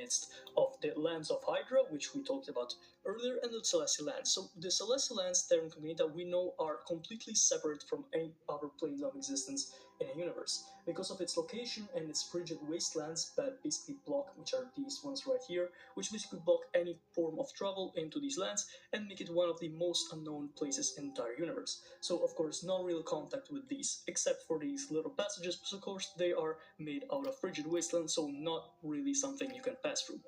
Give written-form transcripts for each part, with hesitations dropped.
midst of the lands of Hydra, which we talked about earlier, and the Celestial lands. So the Celestial lands, Terra Incognita, we know are completely separate from any other planes of existence in a universe because of its location and its frigid wastelands that basically block, which are these ones right here, which basically block any form of travel into these lands and make it one of the most unknown places in the entire universe. So of course, no real contact with these, except for these little passages, because of course they are made out of frigid wastelands, so not really something you can pass through.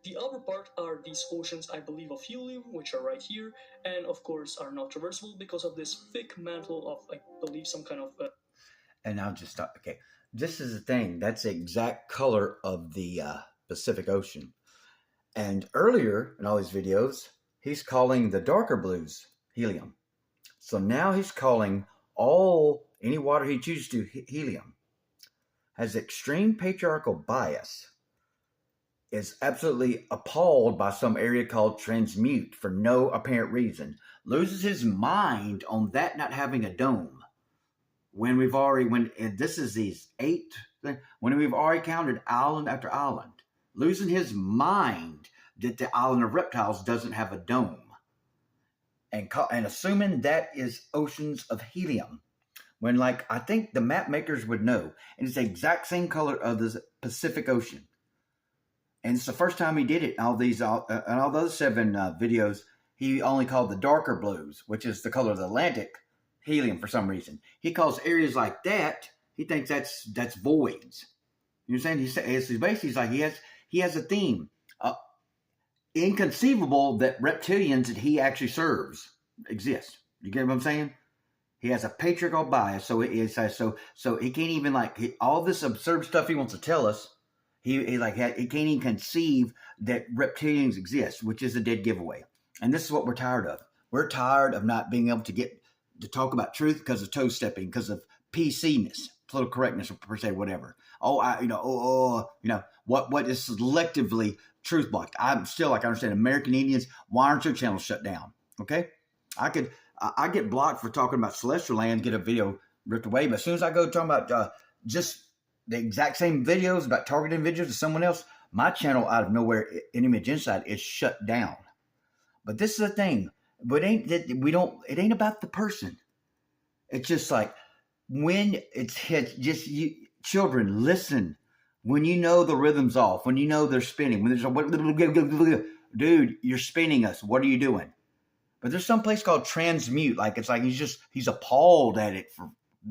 The other part are these oceans, I believe, of helium, which are right here, and of course are not traversable because of this thick mantle of, I believe, some kind of and I'll just stop. Okay, this is the thing. That's the exact color of the Pacific Ocean. And earlier in all these videos, he's calling the darker blues helium. So now he's calling any water he chooses to helium. Has extreme patriarchal bias. Is absolutely appalled by some area called transmute for no apparent reason. Loses his mind on that not having a dome. When we've already, this is these 8, when we've already counted island after island, losing his mind that the island of reptiles doesn't have a dome, and assuming that is oceans of helium, when like I think the map makers would know, and it's the exact same color of the Pacific Ocean, and it's the first time he did it. All the other 7 videos, he only called the darker blues, which is the color of the Atlantic, helium for some reason. He calls areas like that, he thinks that's voids. You know what I'm saying? He's basically like he has a theme. Inconceivable that reptilians that he actually serves exist. You get what I'm saying? He has a patriarchal bias, so he can't even all this absurd stuff he wants to tell us. He can't even conceive that reptilians exist, which is a dead giveaway. And this is what we're tired of. We're tired of not being able to talk about truth because of toe stepping, because of PCness, political correctness, or per se, whatever. What is selectively truth blocked? I'm still I understand American Indians. Why aren't your channels shut down? Okay, I get blocked for talking about celestial land, get a video ripped away. But as soon as I go talking about just the exact same videos about targeting videos to someone else, my channel out of nowhere, Enemy Genocide, is shut down. But this is the thing. But it ain't about the person. It's just like when it's hit, children, listen. When you know the rhythm's off, when you know they're spinning, when there's dude, you're spinning us. What are you doing? But there's some place called transmute. He's appalled at it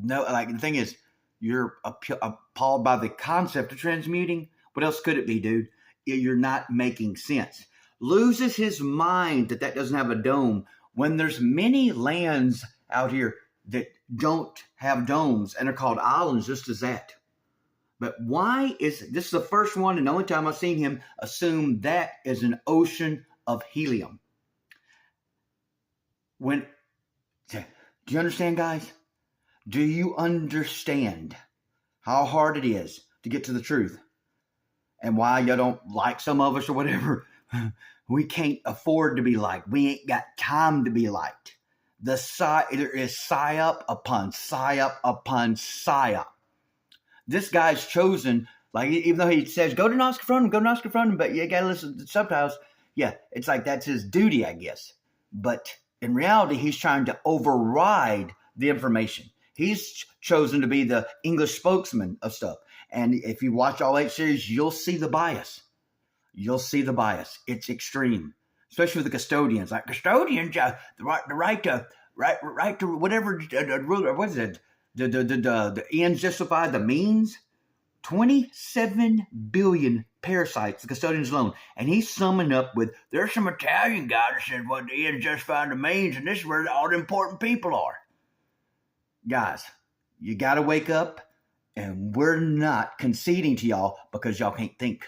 the thing is, you're appalled by the concept of transmuting. What else could it be, dude? You're not making sense. Loses his mind that doesn't have a dome when there's many lands out here that don't have domes and are called islands just as that. But why is this is the first one and the only time I've seen him assume that is an ocean of helium? Do you understand, guys? Do you understand how hard it is to get to the truth? And why you don't like some of us or whatever? We can't afford to be liked. We ain't got time to be liked. There is psyop upon psyop upon psyop. This guy's chosen, even though he says, go to Nosca Frontum, but you got to listen to the subtitles. Yeah, it's like that's his duty, I guess. But in reality, he's trying to override the information. He's chosen to be the English spokesman of stuff. And if you watch all 8 series, you'll see the bias. It's extreme, especially with the custodians. Like custodians, the right to whatever. What is it? The ends justify the means. 27 billion parasites, the custodians alone, and he's summing up with, there's some Italian guy that said, well, the ends justify the means, and this is where all the important people are. Guys, you got to wake up, and we're not conceding to y'all because y'all can't think.